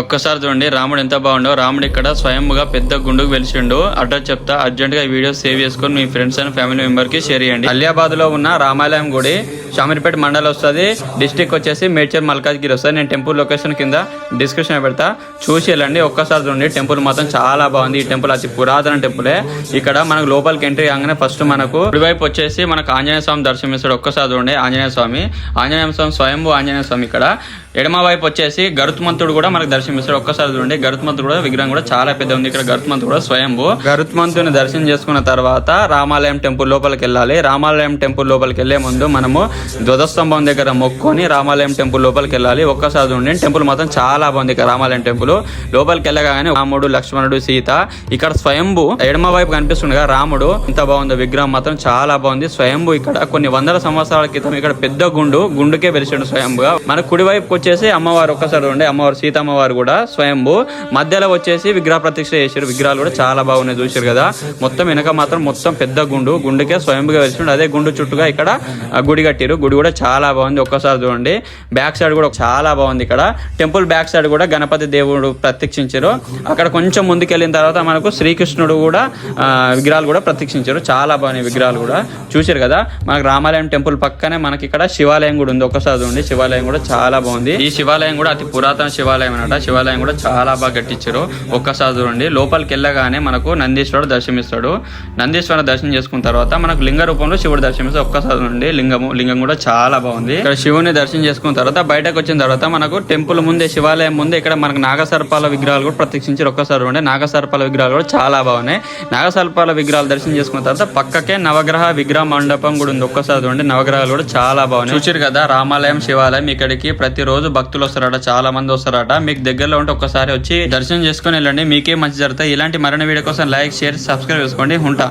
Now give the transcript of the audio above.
ఒక్కసారి చూడండి రాముడు ఎంత బాగుండో. రాముడు ఇక్కడ స్వయంగా పెద్ద గుండుకు వెలిసిండు. అడ్రస్ చెప్తా, అర్జెంట్ గా ఈ వీడియో సేవ్ చేసుకొని మీ ఫ్రెండ్స్ అండ్ ఫ్యామిలీ మెంబర్ కి షేర్ చేయండి. అలియాబాద్ లో ఉన్న రామాలయం గుడి షామీర్పేట మండల్ వస్తుంది. డిస్టిక్ వచ్చేసి మేడ్చల్ మల్కాజ్గిరి వస్తుంది. నేను టెంపుల్ లొకేషన్ కింద డిస్క్రిప్షన్ పెడతా, చూసి వెళ్ళండి. ఒక్కసారి చూడండి, టెంపుల్ మాత్రం చాలా బాగుంది. ఈ టెంపుల్ అతి పురాతన టెంపులే. ఇక్కడ మనకు లోపలికి ఎంట్రీ కాగానే ఫస్ట్ మనకు కుడివైపు వచ్చేసి మనకు ఆంజనేయ స్వామి దర్శనం ఇస్తాడు. ఒక్కసారి చూడండి, ఆంజనేయ స్వామి స్వయంభూ ఆంజనేయ స్వామి. ఇక్కడ ఎడమ వైపు వచ్చేసి గరుత్మంతుడు కూడా మనకు దర్శనమిస్తాడు. ఒక్కసారి చూడండి, గరుత్మంతుడు కూడా విగ్రహం కూడా చాలా పెద్ద ఉంది. ఇక్కడ గరుత్మంతుడు కూడా స్వయంభూ. గరుత్మంతుని దర్శనం చేసుకున్న తర్వాత రామాలయం టెంపుల్ లోపలికి వెళ్ళాలి. రామాలయం టెంపుల్ లోపలికి వెళ్లే ముందు మనము ధ్వజస్తంభం దగ్గర మొక్కుని రామాలయం టెంపుల్ లోపలికి వెళ్ళాలి. ఒక్కసారి చూడండి, టెంపుల్ మాత్రం చాలా బాగుంది. ఇక్కడ రామాలయం టెంపుల్ లోపలికి వెళ్ళగానే రాముడు, లక్ష్మణుడు, సీత ఇక్కడ స్వయంభూ. ఎడమ వైపు కనిపిస్తుంది కదా రాముడు, ఎంత బాగుందో విగ్రహం మాత్రం చాలా బాగుంది. స్వయంభూ ఇక్కడ కొన్ని వందల సంవత్సరాల క్రితం ఇక్కడ పెద్ద గుండుకే వెలిసాడు స్వయంభూగా. మన కుడివైపు వచ్చేసి అమ్మవారు. ఒక్కసారి ఉండే అమ్మవారు సీత అమ్మవారు కూడా స్వయంభూ. మధ్యలో వచ్చేసి విగ్రహ ప్రతిష్ఠ చేశారు. విగ్రహాలు కూడా చాలా బాగున్నాయి, చూసారు కదా. మొత్తం వెనక మాత్రం మొత్తం పెద్ద గుండుకే స్వయంభూగా వెలిసిండు. అదే గుండు చుట్టుగా ఇక్కడ గుడి కట్టారు. గుడి కూడా చాలా బాగుంది. ఒక్కసారి చూడండి, బ్యాక్ సైడ్ కూడా చాలా బాగుంది. ఇక్కడ టెంపుల్ బ్యాక్ సైడ్ కూడా గణపతి దేవుడు ప్రత్యక్షించారు. అక్కడ కొంచెం ముందుకు వెళ్ళిన తర్వాత మనకు శ్రీకృష్ణుడు కూడా విగ్రహాలు కూడా ప్రత్యక్షించారు. చాలా బాగున్నాయి విగ్రహాలు కూడా, చూసారు కదా. మనకు రామాలయం టెంపుల్ పక్కనే మనకి ఇక్కడ శివాలయం కూడా ఉంది. ఒక్కసారి చూడండి, శివాలయం కూడా చాలా బాగుంది. ఈ శివాలయం కూడా అతి పురాతన శివాలయం అన్నమాట. శివాలయం కూడా చాలా బాగా కట్టించారు. ఒక్కసారి చూడండి, లోపలికి వెళ్ళగానే మనకు నందీశ్వరుడు దర్శనమిస్తాడు. నందీశ్వరుడు దర్శనం చేసుకున్న తర్వాత మనకు లింగ రూపంలో శివుడు దర్శనమిస్తాడు. ఒక్కసారి చూడండి, లింగం కూడా చాలా బాగుంది. ఇక్కడ శివుని దర్శనం చేసుకున్న తర్వాత బయటకు వచ్చిన తర్వాత మనకు టెంపుల్ ముందే, శివాలయం ముందే ఇక్కడ మనకు నాగసర్పాల విగ్రహాలు కూడా ప్రత్యక్షించారు. ఒక్కసారి చూడండి, నాగసర్పాల విగ్రహాలు కూడా చాలా బాగున్నాయి. నాగసర్పాల విగ్రహాలు దర్శనం చేసుకున్న తర్వాత పక్కకే నవగ్రహ విగ్రహ మండపం కూడా ఉంది. ఒక్కసారి చూడండి, నవగ్రహాలు కూడా చాలా బాగున్నాయి. చూసారు కదా, రామాలయం శివాలయం. ఇక్కడికి ప్రతిరోజు భక్తులు వస్తారట, చాలా మంది వస్తారట. మీకు దగ్గరలో ఉంటే ఒక్కసారి వచ్చి దర్శనం చేసుకుని వెళ్ళండి, మీకే మంచి జరుగుతాయి. ఇలాంటి మరిన్ని వీడియో కోసం లైక్, షేర్, సబ్స్క్రైబ్ చేసుకోండి. ఉంటా.